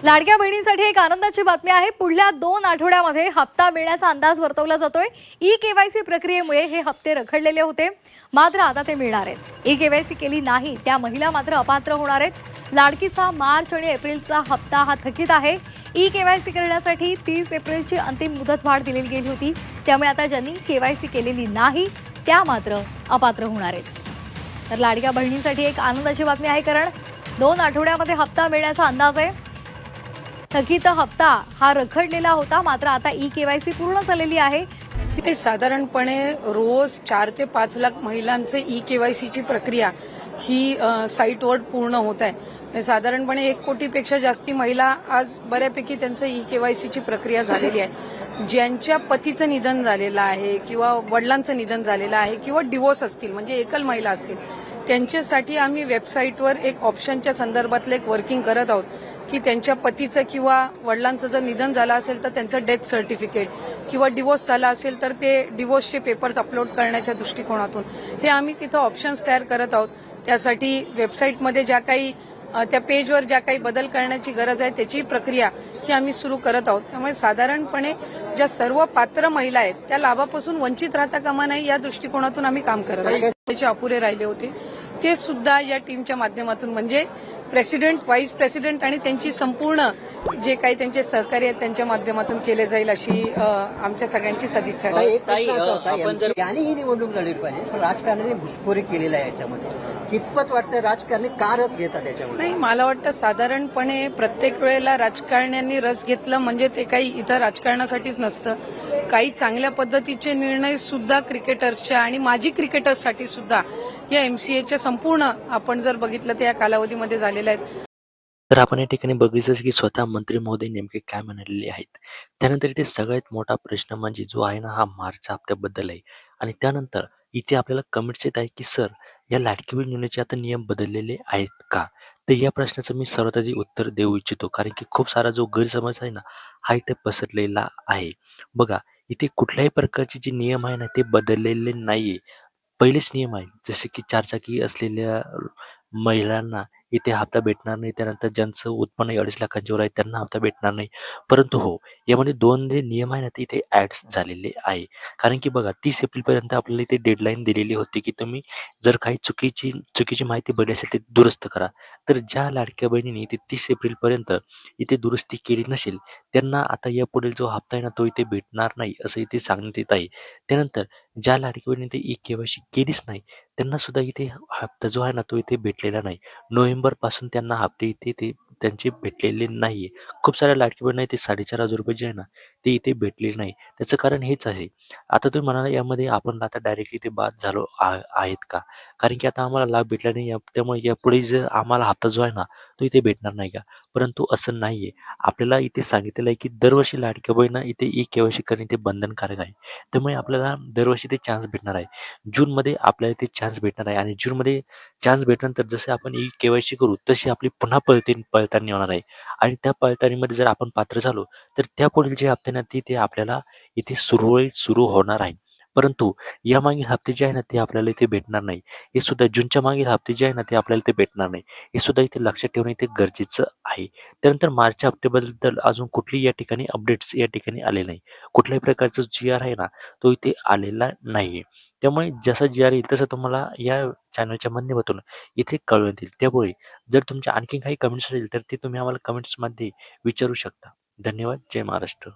लाडक्या बहिणींसाठी एक आनंदाची बातमी आहे. पुढल्या 2 आठवड्यामध्ये हप्ता मिळण्याचा अंदाज वर्तवला जातोय. ई-केवायसी प्रक्रियेमुळे हे हप्ते रखडलेले होते, मात्र आता ते मिळणार आहेत. ई-केवायसी केली नाही त्या महिला मात्र अपात्र होणार आहेत. लाडकीचा मार्च आणि एप्रिलचा हप्ता हा थकीत आहे. ई-केवायसी करण्यासाठी 30 एप्रिलची अंतिम मुदतवाढ दिली गेली होती. त्यामुळे आता ज्यांनी केवायसी केलेली नाही त्या मात्र अपात्र होणार आहेत. तर लाडक्या बहिणींसाठी एक आनंदाची बातमी आहे, कारण 2 आठवड्यामध्ये हप्ता मिळण्याचा अंदाज आहे. थकीत हप्ता हा रखडलेला होता, मात्र आता ई-केवायसी पूर्ण झालेली आहे. ते साधारणपणे रोज 4 ते 5 लाख महिलांचे ई-केवायसीची प्रक्रिया ही साईटवर पूर्ण होत आहे. साधारणपणे 1 कोटीपेक्षा जास्ती महिला आज बऱ्यापैकी त्यांचं ई-केवायसीची प्रक्रिया झालेली आहे. ज्यांच्या पतीचं निधन झालेलं आहे किंवा वडिलांचं निधन झालेलं आहे किंवा डिवोर्स असतील, म्हणजे एकल महिला असतील, त्यांच्यासाठी आम्ही वेबसाईटवर एक ऑप्शनच्या संदर्भातलं एक वर्किंग करत आहोत की त्यांच्या पतीचं किंवा वडिलांचं जर निधन झालं असेल तर त्यांचं डेथ सर्टिफिकेट किंवा डिवोर्स झाला असेल तर ते डिवोर्सचे पेपर्स अपलोड करण्याच्या दृष्टिकोनातून हे आम्ही तिथं ऑप्शन्स तयार करत आहोत. त्यासाठी वेबसाईटमध्ये ज्या काही त्या पेजवर ज्या काही बदल करण्याची गरज आहे त्याची प्रक्रिया ही आम्ही सुरू करत आहोत. त्यामुळे साधारणपणे ज्या सर्व पात्र महिला आहेत त्या लाभापासून वंचित राहता कामा नये या दृष्टिकोनातून आम्ही काम करत आहोत. त्याचे अपुरे राहिले होते ते सुद्धा या टीमच्या माध्यमातून, म्हणजे प्रेसिडेंट, व्हाईस प्रेसिडेंट आणि त्यांची संपूर्ण जे काही त्यांचे सहकारी आहेत त्यांच्या माध्यमातून केले जाईल अशी आमच्या सगळ्यांची सदिच्छा आहे. याने ही निवडणूक लढली पाहिजे, पण राजकारणाने घुसखोरी केलेला आहे याच्यामध्ये. कितपत वाटतं राजकारणी का रस घेतात त्याच्यामध्ये? नाही, मला वाटतं साधारणपणे प्रत्येक वेळेला राजकारण्यांनी रस घेतलं म्हणजे ते काही इथं राजकारणासाठीच नसतं. काही चांगल्या पद्धतीचे निर्णय सुद्धा क्रिकेटर्सच्या आणि माजी क्रिकेटर्ससाठी सुद्धा या एमसीएच्या संपूर्ण आपण जर बघितलं तर या कालावधीमध्ये झालेल्या आहेत. तर आपण या ठिकाणी बघितलं की स्वतः मंत्री महोदय नेमके काय म्हणालेले आहेत. त्यानंतर इथे सगळ्यात मोठा प्रश्न म्हणजे जो आहे ना, हा मार्चच्या हप्त्याबद्दल आहे. आणि त्यानंतर इथे आपल्याला कमेंट्स येत आहे की सर, या लाडकी बहीण योजनेचे आता नियम बदललेले आहेत का? तर या प्रश्नाचं मी सर्वात आधी उत्तर देऊ इच्छितो, कारण की खूप सारा जो गैरसमज आहे ना, हा इथे पसरलेला आहे. बघा, इथे कुठल्याही प्रकारचे जे नियम आहे ना ते बदललेले नाहीये. पहिलेच नियम आहे, जसे की चारचाकी असलेल्या महिलांना इथे हप्ता भेटणार नाही. त्यानंतर ज्यांचं उत्पन्न 2.5 लाखांच्या वर आहे त्यांना हप्ता भेटणार नाही. परंतु हो, यामध्ये 2 जे नियम आहे ना ते इथे ॲड झालेले आहे. कारण की बघा, 30 एप्रिलपर्यंत आपल्याला इथे डेडलाईन दिलेली होती की तुम्ही जर काही चुकीची माहिती भरली असेल ते दुरुस्त करा. तर ज्या लाडक्या बहिणीने इथे 30 एप्रिलपर्यंत इथे दुरुस्ती केली नसेल त्यांना आता यापुढील जो हप्ता आहे ना तो इथे भेटणार नाही, असं इथे सांगण्यात येत आहे. त्यानंतर ज्या लाडकी बहिणीने ते ई-केवायसी केलीच नाही त्यांना सुद्धा इथे हप्ता जो आहे ना तो इथे भेटलेला नाही. नोव्हेंबरपासून त्यांना हप्ते इथे ते त्यांचे भेटलेले नाही आहे. खूप साऱ्या लाडकी बहिणींना ते 4,500 रुपये जे आहे ना ते इथे भेटलेले नाही. त्याचं कारण हेच आहे. आता तुम्ही म्हणाला यामध्ये आपण आता डायरेक्टली इथे बाद झालो आहेत का? कारण की आता आम्हाला लाभ भेटला नाही, त्यामुळे यापुढे जर आम्हाला हप्ता जो आहे ना तो इथे भेटणार नाही का? परंतु असं नाही आहे. आपल्याला इथे सांगितलेलं आहे की दरवर्षी लाडक्या बहिणींना इथे ई-केवायसी करणे ते बंधनकारक आहे. त्यामुळे आपल्याला दरवर्षी ते चान्स भेटणार आहे. जूनमध्ये आपल्याला ते चान्स भेटणार आहे आणि जूनमध्ये चान्स भेटल्यानंतर जसे आपण ई-केवायसी करू तशी आपली पुन्हा पडताळणी होणार आहे. आणि त्या पडताळणीमध्ये जर आपण पात्र झालो तर त्यापुढील जे हप्ते ना ते आपल्याला इथे सुरळीत सुरू होणार आहे. परंतु या मागील हप्ते जे आहे ना ते आपल्याला इथे भेटणार नाही. हे सुद्धा जूनच्या मागील हप्ते जे आहे ना ते आपल्याला इथे भेटणार नाही. हे सुद्धा इथे लक्षात ठेवणे इथे गरजेचं आहे. त्यानंतर मार्चच्या हप्त्याबद्दल अजून कुठलीही या ठिकाणी अपडेट्स या ठिकाणी आले नाही. कुठल्याही प्रकारचं जी-आर आहे ना तो इथे आलेला नाही. त्यामुळे जसा जी-आर येईल तसं तुम्हाला या चॅनलच्या माध्यमातून इथे कळवण्यात येईल. त्यामुळे जर तुमच्या आणखी काही कमेंट्स असेल तर ते तुम्ही आम्हाला कमेंट्समध्ये विचारू शकता. धन्यवाद. जय महाराष्ट्र.